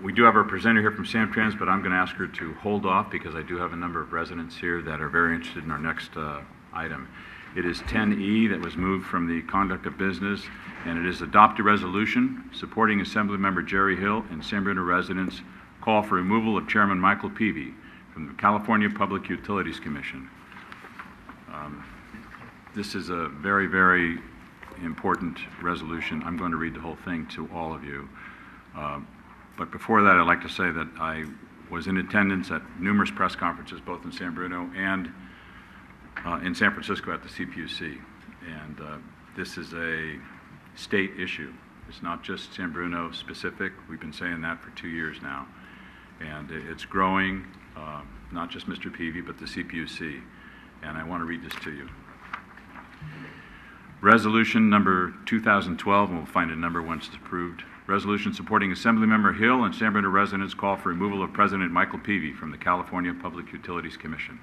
We do have our presenter here from Samtrans, but I'm going to ask her to hold off because I do have a number of residents here that are very interested in our next item. It is 10E that was moved from the conduct of business, and it is adopt a resolution supporting Assemblymember Jerry Hill and San Bruno residents call for removal of Chairman Michael Peevey from the California Public Utilities Commission. This is a very, very important resolution. I'm going to read the whole thing to all of you. But before that, I'd like to say that I was in attendance at numerous press conferences, both in San Bruno and in San Francisco at the CPUC. And this is a state issue. It's not just San Bruno specific. We've been saying that for 2 years now. And it's growing, not just Mr. Peevey, but the CPUC. And I want to read this to you. Resolution number 2012, and we'll find a number once it's approved. Resolution supporting Assemblymember Hill and San Bruno residents call for removal of President Michael Peevey from the California Public Utilities Commission.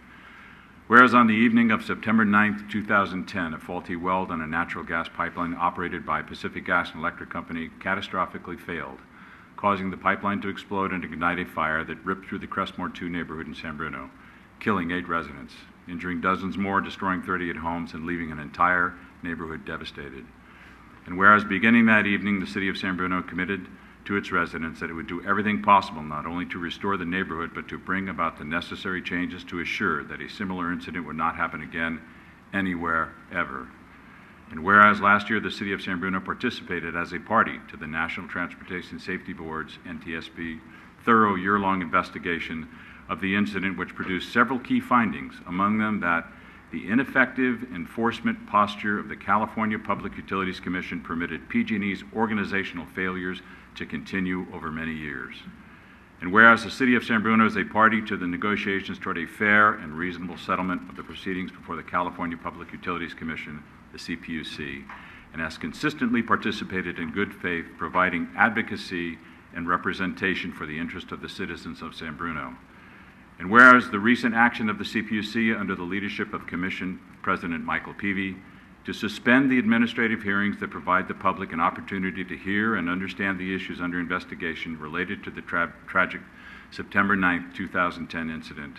Whereas on the evening of September 9th, 2010, a faulty weld on a natural gas pipeline operated by Pacific Gas and Electric Company catastrophically failed, causing the pipeline to explode and ignite a fire that ripped through the Crestmore 2 neighborhood in San Bruno, killing 8 residents, injuring dozens more, destroying 38 homes, and leaving an entire neighborhood devastated. And whereas beginning that evening, the City of San Bruno committed to its residents that it would do everything possible not only to restore the neighborhood, but to bring about the necessary changes to assure that a similar incident would not happen again anywhere, ever. And whereas last year the City of San Bruno participated as a party to the National Transportation Safety Board's, NTSB, thorough year-long investigation of the incident, which produced several key findings, among them that the ineffective enforcement posture of the California Public Utilities Commission permitted PG&E's organizational failures to continue over many years. And whereas the City of San Bruno is a party to the negotiations toward a fair and reasonable settlement of the proceedings before the California Public Utilities Commission, the CPUC, and has consistently participated in good faith, providing advocacy and representation for the interest of the citizens of San Bruno. And whereas the recent action of the CPUC under the leadership of Commission President Michael Peevey to suspend the administrative hearings that provide the public an opportunity to hear and understand the issues under investigation related to the tragic September 9th, 2010 incident,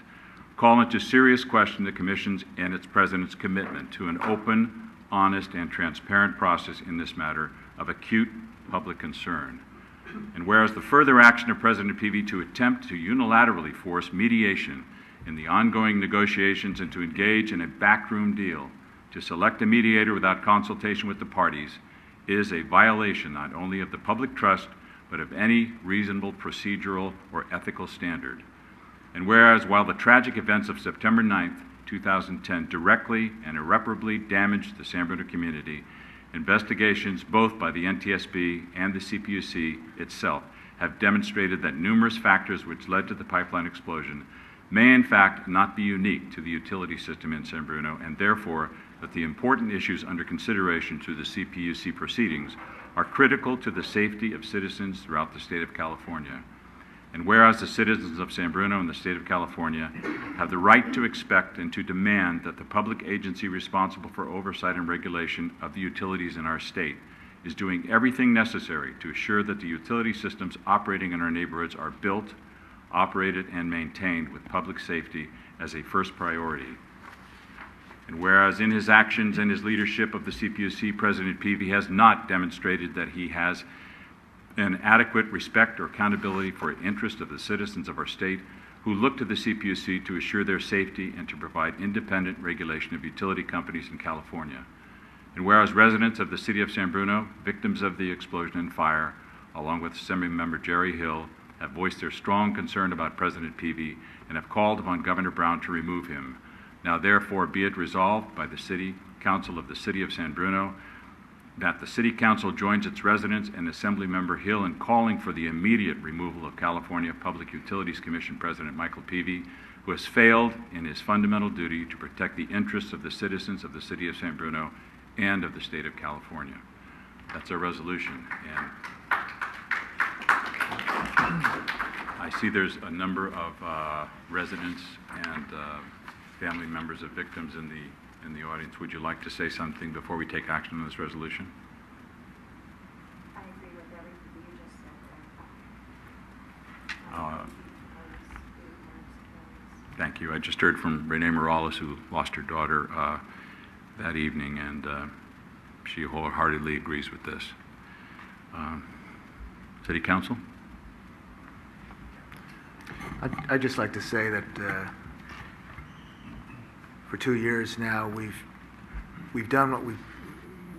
call into serious question the Commission's and its President's commitment to an open, honest, and transparent process in this matter of acute public concern. And whereas the further action of President Peevey to attempt to unilaterally force mediation in the ongoing negotiations and to engage in a backroom deal to select a mediator without consultation with the parties is a violation not only of the public trust, but of any reasonable procedural or ethical standard. And whereas while the tragic events of September 9th, 2010 directly and irreparably damaged the San Bruno community, investigations both by the NTSB and the CPUC itself have demonstrated that numerous factors which led to the pipeline explosion may in fact not be unique to the utility system in San Bruno, and therefore that the important issues under consideration through the CPUC proceedings are critical to the safety of citizens throughout the state of California. And whereas the citizens of San Bruno and the state of California have the right to expect and to demand that the public agency responsible for oversight and regulation of the utilities in our state is doing everything necessary to assure that the utility systems operating in our neighborhoods are built, operated, and maintained with public safety as a first priority. And whereas in his actions and his leadership of the CPUC, President Peevey has not demonstrated that he has an adequate respect or accountability for the interest of the citizens of our state who look to the CPUC to assure their safety and to provide independent regulation of utility companies in California. And whereas residents of the City of San Bruno, victims of the explosion and fire, along with Assemblymember Jerry Hill, have voiced their strong concern about President Peevey and have called upon Governor Brown to remove him. Now therefore be it resolved by the City Council of the City of San Bruno that the City Council joins its residents and Assemblymember Hill in calling for the immediate removal of California Public Utilities Commission President Michael Peevey, who has failed in his fundamental duty to protect the interests of the citizens of the City of San Bruno and of the state of California. That's our resolution. And I see there's a number of residents and family members of victims in the audience. Would you like to say something before we take action on this resolution? I agree with everything you just said Thank you. I just heard from Renee Morales, who lost her daughter that evening, and she wholeheartedly agrees with this. City Council? I'd just like to say that for 2 years now, we've done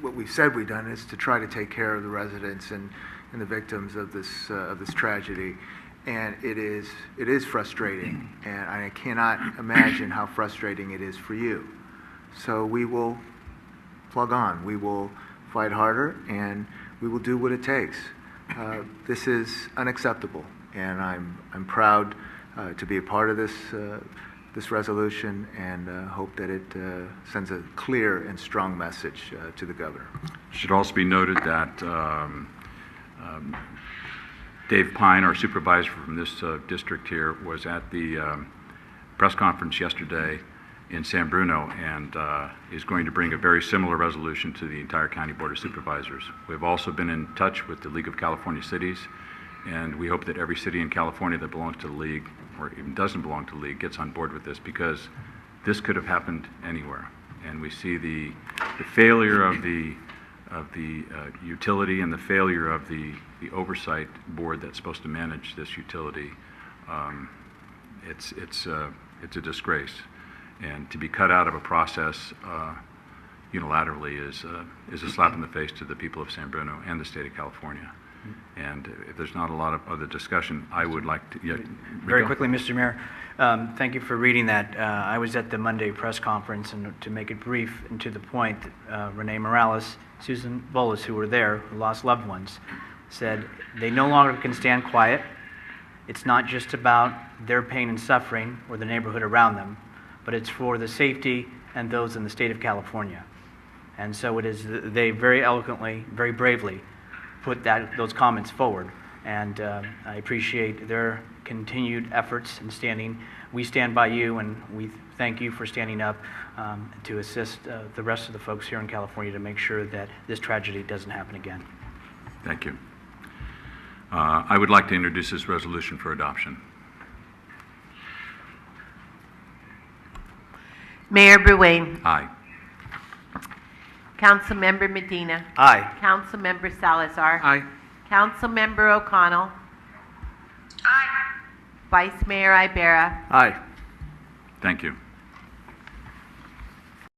what we've said we've done, is to try to take care of the residents and the victims of this tragedy. And it is frustrating, and I cannot imagine how frustrating it is for you. So we will plug on. We will fight harder, and we will do what it takes. This is unacceptable, and I'm proud to be a part of this resolution, and hope that it sends a clear and strong message to the governor. It should also be noted that Dave Pine, our supervisor from this district here, was at the press conference yesterday in San Bruno, and is going to bring a very similar resolution to the entire County Board of Supervisors. We've also been in touch with the League of California Cities, and we hope that every city in California that belongs to the League, or even doesn't belong to the League, gets on board with this, because this could have happened anywhere. And we see the failure of the utility and the failure of the oversight board that's supposed to manage this utility. It's a disgrace, and to be cut out of a process unilaterally is a slap in the face to the people of San Bruno and the state of California. And if there's not a lot of other discussion, I would like to... Yeah, very quickly, Mr. Mayor, thank you for reading that. I was at the Monday press conference, and to make it brief and to the point, Renee Morales, Susan Bolas, who were there, who lost loved ones, said they no longer can stand quiet. It's not just about their pain and suffering or the neighborhood around them, but it's for the safety and those in the state of California. And so it is, they very eloquently, very bravely put those comments forward, and I appreciate their continued efforts in standing. We stand by you, and we thank you for standing up to assist the rest of the folks here in California to make sure that this tragedy doesn't happen again. Thank you. I would like to introduce this resolution for adoption. Mayor Bruin. Aye. Councilmember Medina. Aye. Councilmember Salazar. Aye. Councilmember O'Connell. Aye. Vice Mayor Ibarra. Aye. Thank you.